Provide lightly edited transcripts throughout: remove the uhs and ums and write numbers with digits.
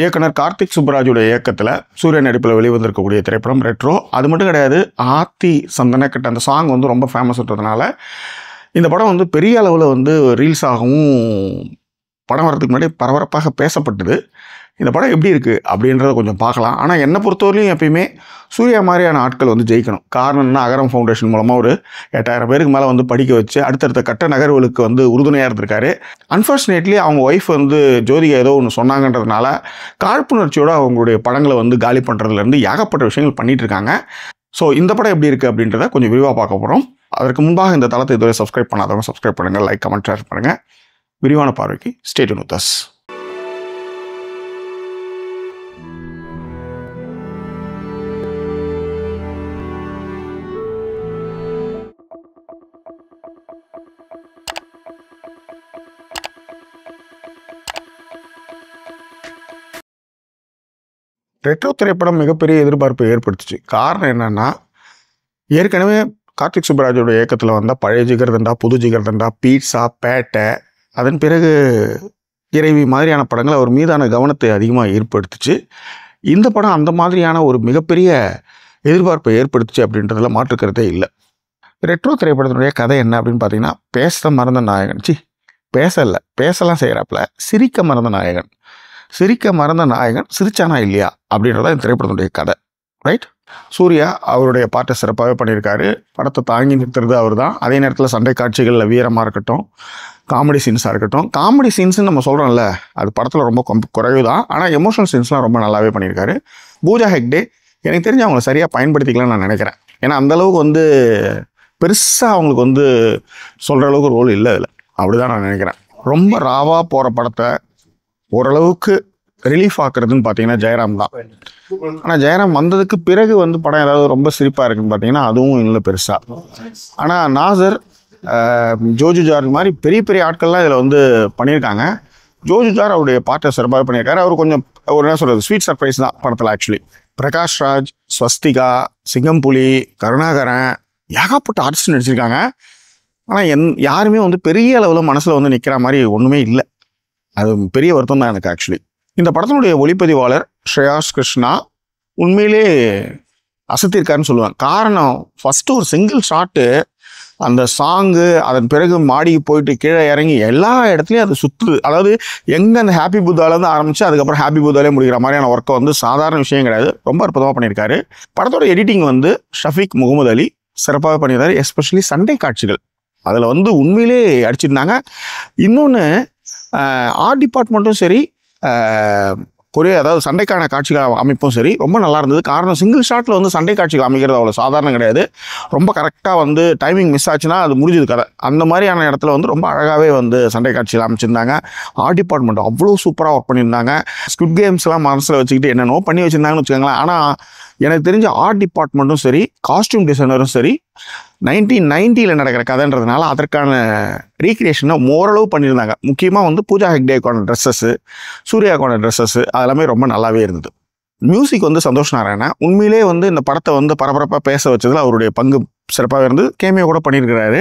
இயக்குனர் கார்த்திக் சுப்புராஜுடைய இயக்கத்தில் சூர்யா நடிப்பில் வெளிவந்திருக்கக்கூடிய திரைப்படம் ரெட்ரோ. அது மட்டும் கிடையாது, ஆத்தி சந்தனக்கட்ட அந்த சாங் வந்து ரொம்ப ஃபேமஸ்ன்றதுனால இந்த படம் வந்து பெரிய அளவில் வந்து ரீல்ஸ் ஆகவும் படம் வரதுக்கு முன்னாடி பரபரப்பாக பேசப்பட்டது. இந்த படம் எப்படி இருக்குது அப்படின்றத கொஞ்சம் பார்க்கலாம். ஆனால் என்னை பொறுத்தவரையிலும் எப்பயுமே சூர்யா மாதிரியான ஆட்கள் வந்து ஜெயிக்கணும். காரணம் என்ன, அகரம் ஃபவுண்டேஷன் மூலமாக ஒரு 8000 பேருக்கு மேலே வந்து படிக்க வச்சு அடுத்தடுத்த கட்ட நகர்வுகளுக்கு வந்து உறுதுணையாக இருந்திருக்காரு. அன்ஃபார்ச்சுனேட்லி அவங்க ஒய்ஃப் வந்து ஜோதிகா ஏதோ ஒன்று சொன்னாங்கன்றதுனால காழ்ப்புணர்ச்சியோடு அவங்களுடைய படங்களை வந்து காலி பண்ணுறதுலேருந்து ஏகப்பட்ட விஷயங்கள் பண்ணிகிட்டு இருக்காங்க. ஸோ இந்த படம் எப்படி இருக்குது அப்படின்றத கொஞ்சம் விரிவாக பார்க்க போகிறோம். அதற்கு முன்பாக இந்த தளத்தை இதுவரை சப்ஸ்கிரைப் பண்ணாதவங்க சப்ஸ்கிரைப் பண்ணுங்கள், லைக் கமெண்ட் ஷேர் பண்ணுங்கள். விரிவான பார்வைக்கு stay tune with us. Retro திரைப்படம் மிகப்பெரிய எதிர்பார்ப்பை ஏற்படுத்துச்சு. காரணம் என்னென்னா, ஏற்கனவே கார்த்திக் சுப்புராஜோட இயக்கத்தில் வந்த பழைய ஜிகர்தண்டா, புது ஜிகர்தண்டா, பீட்சா, பேட்டை, அதன் பிறகு இறைவி மாதிரியான படங்கள் அவர் மீதான கவனத்தை அதிகமாக ஏற்படுத்துச்சு. இந்த படம் அந்த மாதிரியான ஒரு மிகப்பெரிய எதிர்பார்ப்பை ஏற்படுத்துச்சு அப்படின்றதுல மாற்றுக்கிறதே இல்லை. ரெட்ரோ திரைப்படத்தினுடைய கதை என்ன அப்படின்னு பார்த்தீங்கன்னா, பேச மறந்த நாயகன், பேசலாம் செய்கிறாப்புல, சிரிக்க மறந்த நாயகன், சிரிக்க மறந்த நாயகன் சிரிச்சானா இல்லையா அப்படின்றத இந்த திரைப்படத்துடைய கதை. ரைட். சூர்யா அவருடைய பாட்டை சிறப்பாகவே பண்ணியிருக்காரு. படத்தை தாங்கி நிறுத்துறது அவர் தான். அதே நேரத்தில் சண்டை காட்சிகளில் வீரமாக இருக்கட்டும், காமெடி சீன்ஸாக இருக்கட்டும். காமெடி சீன்ஸ்ன்னு நம்ம சொல்கிறோம்ல, அது படத்தில் ரொம்ப குறைவு தான். ஆனால் எமோஷனல் சீன்ஸ்லாம் ரொம்ப நல்லாவே பண்ணியிருக்காரு. பூஜா ஹெக்டே எனக்கு தெரிஞ்சு அவங்களை சரியாக பயன்படுத்திக்கலாம்னு நான் நினைக்கிறேன். ஏன்னா அந்தளவுக்கு வந்து பெருசாக அவங்களுக்கு வந்து சொல்கிற அளவுக்கு ரோல் இல்லை அதில், அப்படி தான் நான் நினைக்கிறேன். ரொம்ப ராவாக போகிற படத்தை ஓரளவுக்கு ரிலீஃப் ஆக்குறதுன்னு பார்த்தீங்கன்னா ஜெயராம் தான். ஆனால் ஜெயராம் வந்ததுக்கு பிறகு வந்து படம் ஏதாவது ரொம்ப சிரிப்பாக இருக்குன்னு பார்த்தீங்கன்னா அதுவும் இல்லை பெருசாக. ஆனால் நாசர், ஜோஜு ஜார் மாதிரி பெரிய பெரிய ஆட்கள்லாம் இதில் வந்து பண்ணியிருக்காங்க. ஜோஜு ஜார் அவருடைய பாட்டை சிறப்பாக பண்ணியிருக்காரு. அவர் கொஞ்சம் ஒரு என்ன சொல்கிறது, ஸ்வீட் சர்ப்ரைஸ் தான் படத்தில் ஆக்சுவலி. பிரகாஷ் ராஜ், ஸ்வஸ்திகா, சிங்கம்புலி, கருணாகரன், ஏகப்பட்ட ஆர்டிஸ்ட் நடிச்சிருக்காங்க. ஆனால் யாருமே வந்து பெரிய அளவில் மனசில் வந்து நிற்கிற மாதிரி ஒன்றுமே இல்லை. அது பெரிய வருத்தம் தான் எனக்கு ஆக்சுவலி. இந்த படத்தினுடைய ஒளிப்பதிவாளர் ஸ்ரேயாஸ் கிருஷ்ணா உண்மையிலே அசத்திருக்காருன்னு சொல்லுவேன். காரணம், ஃபஸ்ட்டு ஒரு சிங்கிள் ஷாட்டு, அந்த சாங்கு, அதன் பிறகு மாடிக்கு போயிட்டு கீழே இறங்கி எல்லா இடத்துலையும் அது சுற்றுது. அதாவது எங்கே அந்த ஹாப்பி புத்தாலேருந்து ஆரம்பித்து அதுக்கப்புறம் ஹாப்பி புத்தாலே முடிக்கிற மாதிரியான ஒர்க்கை வந்து சாதாரண விஷயம் கிடையாது. ரொம்ப அற்புதமாக பண்ணியிருக்காரு. படத்தோட எடிட்டிங் வந்து ஷஃபீக் முகமது அலி சிறப்பாக பண்ணியிருந்தார். எஸ்பெஷலி சண்டை காட்சிகள் அதில் வந்து உண்மையிலே அடிச்சிருந்தாங்க. இன்னொன்று, ஆர்ட் டிபார்ட்மெண்ட்டும் சரி, அதாவது சண்டைக்கான காட்சிகள் அமைப்பும் சரி ரொம்ப நல்லா இருந்தது. காரணம், சிங்கிள் ஷாட்டில் வந்து சண்டை காட்சிகள் அமைக்கிறது அவ்வளோ சாதாரணம் கிடையாது. ரொம்ப கரெக்டாக வந்து டைமிங் மிஸ் ஆச்சுன்னா அது முடிஞ்சது கதை. அந்த மாதிரியான இடத்துல வந்து ரொம்ப அழகாகவே வந்து சண்டை காட்சிகள் அமைச்சிருந்தாங்க. ஆர்ட் டிபார்ட்மெண்ட் அவ்வளோ சூப்பராக ஒர்க் பண்ணியிருந்தாங்க. ஸ்குவிட் கேம்ஸ்லாம் மனசில் வச்சுக்கிட்டு என்னென்னோ பண்ணி வச்சுருந்தாங்கன்னு வச்சுக்கோங்களேன். ஆனால் எனக்கு தெரிஞ்ச ஆர்ட் டிபார்ட்மெண்ட்டும் சரி, காஸ்டியூம் டிசைனரும் சரி, 1990 நடக்கிற கதைன்றதுனால அதற்கான ரீக்ரியேஷனை ஓரளவு பண்ணியிருந்தாங்க. முக்கியமாக வந்து பூஜா ஹெக்டேக்கான ட்ரெஸ்ஸஸ்ஸு, சூர்யாக்கான ட்ரெஸ்ஸஸ்ஸு அதெல்லாமே ரொம்ப நல்லாவே இருந்தது. மியூசிக் வந்து சந்தோஷ் நாராயணா உண்மையிலே வந்து இந்த படத்தை வந்து பரபரப்பாக பேச வச்சதில் அவருடைய பங்கு சிறப்பாக இருந்து. கேமியோ கூட பண்ணியிருக்கிறாரு.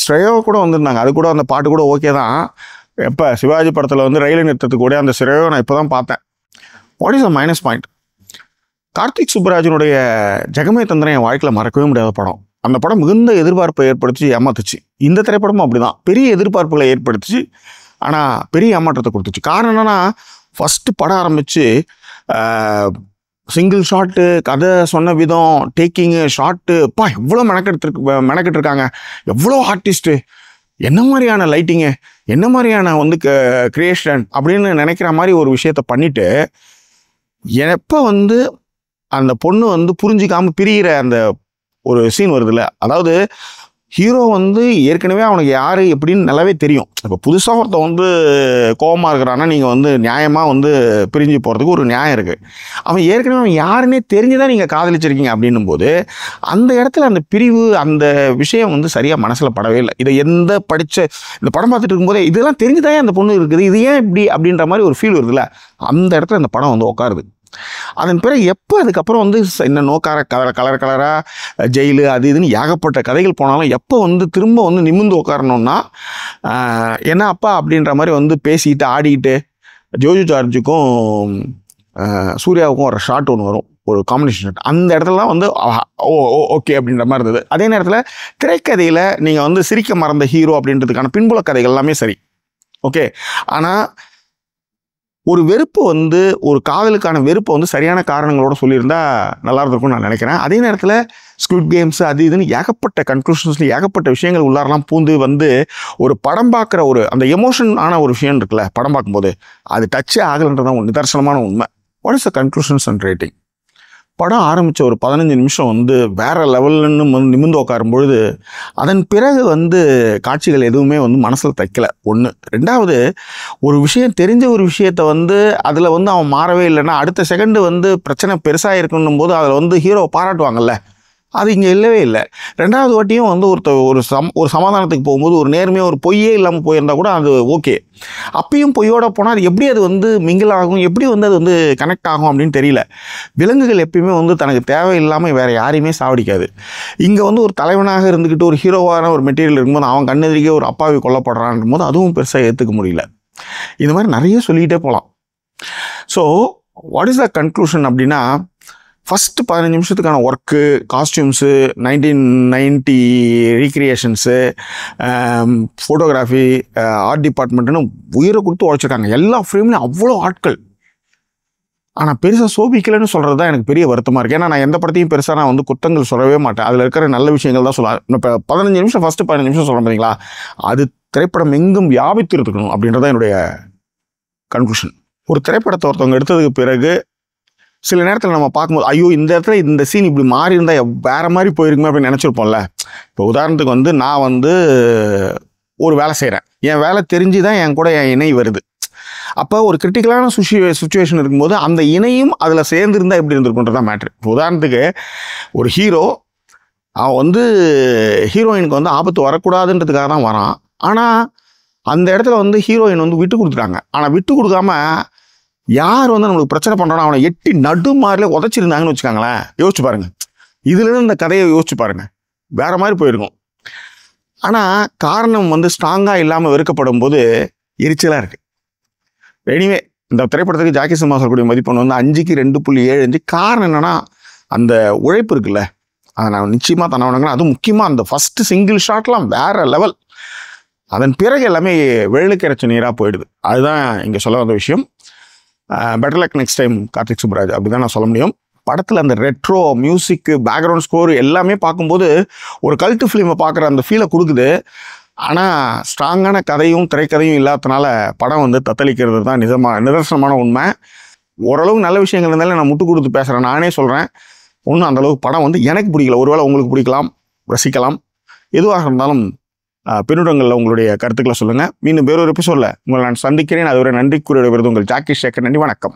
ஸ்ரேயோ கூட வந்திருந்தாங்க. அது கூட அந்த பாட்டு கூட ஓகே தான். எப்போ சிவாஜி படத்தில் வந்து ரயிலை நிறுத்தத்துக்கு கூட அந்த ஸ்ரேயோ நான் இப்போ தான் பார்த்தேன். What is a minus point, Karthik சுப்புராஜனுடைய ஜெகமே தந்திரன் என் வாழ்க்கையில் மறக்கவே முடியாத படம். அந்த படம் மிகுந்த எதிர்பார்ப்பை ஏற்படுத்தி ஏமாத்துச்சு. இந்த திரைப்படமும் அப்படி தான், பெரிய எதிர்பார்ப்புகளை ஏற்படுத்துச்சு, ஆனால் பெரிய ஏமாற்றத்தை கொடுத்துச்சு. காரணம் என்னென்னா, ஃபஸ்ட்டு படம் ஆரம்பித்து சிங்கிள் ஷாட்டு, கதை சொன்ன விதம், டேக்கிங்கு, ஷாட்டு, எவ்வளோ மெனக்கெட்டுருக்காங்க, எவ்வளோ ஆர்டிஸ்ட்டு, என்ன மாதிரியான லைட்டிங்கு, என்ன மாதிரியான வந்து கிரியேஷன் அப்படின்னு நினைக்கிற மாதிரி ஒரு விஷயத்த பண்ணிவிட்டு, எப்போ வந்து அந்த பொண்ணு வந்து புரிஞ்சிக்காமல் பிரிகிற அந்த ஒரு சீன் வருதுல்ல, அதாவது ஹீரோ வந்து ஏற்கனவே அவனுக்கு யார் எப்படின்னு நல்லாவே தெரியும். இப்போ புதுசாக ஒருத்தன் வந்து கோபமாக இருக்கிறான்னா நீங்கள் வந்து நியாயமாக வந்து பிரிஞ்சு போகிறதுக்கு ஒரு நியாயம் இருக்குது. அவன் ஏற்கனவே அவன் யாருன்னே தெரிஞ்சுதான் நீங்கள் காதலிச்சிருக்கீங்க அப்படின்னும் போது அந்த இடத்துல அந்த பிரிவு, அந்த விஷயம் வந்து சரியாக மனசில் படவே இல்லை. இதை இந்த படம் பார்த்துட்டு இருக்கும்போதே இதெல்லாம் தெரிஞ்சுதான் அந்த பொண்ணு இருக்குது, இது ஏன் இப்படி அப்படின்ற மாதிரி ஒரு ஃபீல் வருதுல்ல, அந்த இடத்துல அந்த படம் வந்து உட்காருது. அதன் பிறகு எப்போ அதுக்கப்புறம் வந்து இன்னும் கலராக ஜெயிலு அது இதுன்னு ஏகப்பட்ட கதைகள் போனாலும் எப்போ வந்து திரும்ப வந்து நிமிர்ந்து உட்காரணும்னா என்ன அப்பா அப்படின்ற மாதிரி வந்து பேசிக்கிட்டு ஆடிக்கிட்டு ஜோஜு ஜார்ஜுக்கும் சூர்யாவுக்கும் ஒரு ஷாட் ஒன்று வரும், ஒரு காம்பினேஷன் ஷாட். அந்த இடத்துலலாம் வந்து ஓகே அப்படின்ற மாதிரி இருந்தது. அதே நேரத்தில் திரைக்கதையில் நீங்கள் வந்து சிரிக்க மறந்த ஹீரோ அப்படின்றதுக்கான பின்புல கதைகள் எல்லாமே சரி, ஓகே. ஆனால் ஒரு வெறுப்பு வந்து, ஒரு காதலுக்கான வெறுப்பை வந்து சரியான காரணங்களோட சொல்லியிருந்தா நல்லா இருந்திருக்கும்னு நான் நினைக்கிறேன். அதே நேரத்தில் ஸ்குவிட் கேம்ஸ் அது இதுன்னு ஏகப்பட்ட கன்க்ளூஷன்ஸில் ஏகப்பட்ட விஷயங்கள் உள்ளாரெல்லாம் பூந்து வந்து ஒரு படம் பார்க்குற ஒரு அந்த எமோஷன் ஆன ஒரு விஷயம் இருக்குல்ல, படம் பார்க்கும்போது அது டச்சே ஆகலைன்றதான் ஒரு நிதர்சனமான உண்மை. What is the conclusions and rating? படம் ஆரம்பித்த ஒரு 15 நிமிஷம் வந்து வேறு லெவல்னு வந்து நிமிர்ந்து உட்காரும்பொழுது அதன் பிறகு வந்து காட்சிகள் எதுவுமே வந்து மனசில் தைக்கலை, ஒன்று. ரெண்டாவது, ஒரு விஷயம் தெரிஞ்ச ஒரு விஷயத்தை வந்து அதில் வந்து அவன் மாறவே இல்லைன்னா அடுத்த செகண்டு வந்து பிரச்சனை பெருசாக இருக்குன்னும் போது அதில் வந்து ஹீரோவை பாராட்டுவாங்கல்ல, அது இங்கே இல்லவே இல்லை. ரெண்டாவது வாட்டியும் வந்து ஒரு சமாதானத்துக்கு போகும்போது ஒரு நேர்மையாக ஒரு பொய்யே இல்லாமல் போயிருந்தா கூட அது ஓகே. அப்பயும் பொய்யோட போனால் அது எப்படி அது வந்து மிங்கிள் ஆகும், எப்படி வந்து அது வந்து கனெக்ட் ஆகும் அப்படின்னு தெரியல. விலங்குகள் எப்பயுமே வந்து தனக்கு தேவையில்லாமல் வேறு யாரையுமே சாவடிக்காது. இங்கே வந்து ஒரு தலைவனாக இருந்துக்கிட்டு ஒரு ஹீரோவான ஒரு மெட்டீரியல் இருக்கும்போது அவன் கண்ணெதிரிக்கே ஒரு அப்பாவி கொல்லப்படுறான் போது அதுவும் பெருசாக ஏற்றுக்க முடியல. இந்த மாதிரி நிறைய சொல்லிக்கிட்டே போகலாம். So what is the conclusion அப்படின்னா, ஃபஸ்ட்டு 15 நிமிஷத்துக்கான work, costumes, 1990 recreations, photography, art டிபார்ட்மெண்ட்டுன்னு உயிரை கொடுத்து உழைச்சிருக்காங்க. எல்லா ஃப்ரேம்லையும் அவ்வளோ ஆட்கள். ஆனால் பெருசாக சோபிக்கலைன்னு சொல்கிறது தான் எனக்கு பெரிய வருத்தமாக இருக்குது. ஏன்னா நான் எந்த படத்தையும் பெருசாக நான் வந்து குத்தங்கள் சொல்லவே மாட்டேன். அதில் இருக்கிற நல்ல விஷயங்கள் தான் சொல்லுவேன். இப்போ 15 நிமிஷம் ஃபஸ்ட்டு 15 நிமிஷம் சொல்கிறேன் பார்த்தீங்களா, அது திரைப்படம் எங்கும் வியாபித்து இருக்கணும் அப்படின்றதான் என்னுடைய கன்க்ளூஷன். ஒரு திரைப்படத்தை ஒருத்தவங்க எடுத்ததுக்கு பிறகு சில நேரத்தில் நம்ம பார்க்கும்போது ஐயோ இந்த இடத்துல இந்த சீன் இப்படி மாறி இருந்தால் வேறு மாதிரி போயிருக்குமே அப்படின்னு நினச்சிருப்போம்ல. இப்போ உதாரணத்துக்கு வந்து நான் வந்து ஒரு வேலை செய்கிறேன், என் வேலை தெரிஞ்சு தான் என் கூட என் இணை வருது. அப்போ ஒரு கிரிட்டிக்கலான சுச்சுவேஷன் இருக்கும்போது அந்த இணையும் அதில் சேர்ந்துருந்தால் எப்படி இருந்திருக்குன்றதான் மேட்ரு. இப்போ உதாரணத்துக்கு ஒரு ஹீரோ அவன் வந்து ஹீரோயினுக்கு வந்து ஆபத்து வரக்கூடாதுன்றதுக்காக தான் வரான். ஆனால் அந்த இடத்துல வந்து ஹீரோயின் வந்து விட்டு கொடுத்துட்டாங்க. ஆனால் விட்டு கொடுக்காம யார் வந்து நம்மளுக்கு பிரச்சனை பண்ணுறானோ அவனை எட்டி நடு மாதிரில உதச்சிருந்தாங்கன்னு வச்சுக்காங்களேன், யோசிச்சு பாருங்கள். இதுலேருந்து இந்த கதையை யோசிச்சு பாருங்கள், வேறு மாதிரி போயிருக்கும். ஆனால் காரணம் வந்து ஸ்ட்ராங்காக இல்லாமல் வெறுக்கப்படும் போது எரிச்சலாக இருக்குது. எனிவே இந்த திரைப்படத்துக்கு ஜாக்கி சினிமா சொல்லக்கூடிய மதிப்பெண் வந்து 5க்கு 2.75. காரணம் என்னென்னா அந்த உழைப்பு இருக்குல்ல, அதை நான் நிச்சயமாக தன வணங்குறேன். அதுவும் முக்கியமாக அந்த ஃபஸ்ட்டு சிங்கிள் ஷாட்லாம் வேறு லெவல். அதன் பிறகு எல்லாமே வெள்ளுக்கு இறைச்ச நீராக போயிடுது. அதுதான் இங்கே சொல்ல வந்த விஷயம். Better luck next time Karthik Subbaraj, அப்படி தான் நான் சொல்ல முடியும். படத்தில் அந்த ரெட்ரோ மியூசிக்கு, பேக்ரவுண்ட் ஸ்கோர் எல்லாமே பார்க்கும்போது ஒரு கல்ட்டு ஃபிலிமை பார்க்குற அந்த ஃபீலை கொடுக்குது. ஆனால் ஸ்ட்ராங்கான கதையும் திரைக்கதையும் இல்லாததுனால படம் வந்து தத்தளிக்கிறது தான் நிதர்சனமான உண்மை. ஓரளவு நல்ல விஷயங்கள் இருந்தாலும் நான் முட்டு கொடுத்து பேசுகிறேன், நானே சொல்கிறேன். ஒன்றும் அந்தளவுக்கு படம் வந்து எனக்கு பிடிக்கல. ஒருவேளை உங்களுக்கு பிடிக்கலாம், ரசிக்கலாம். எதுவாக இருந்தாலும் பின்னுடங்களில் உங்களுடைய கருத்துக்களை சொல்லுங்கள். மீண்டும் வேறொரு எபிசோடில் உங்களை நான் சந்திக்கிறேன். அதுவரை நன்றி கூறிய விருது உங்கள் ஜாக்கி சேகர். நன்றி, வணக்கம்.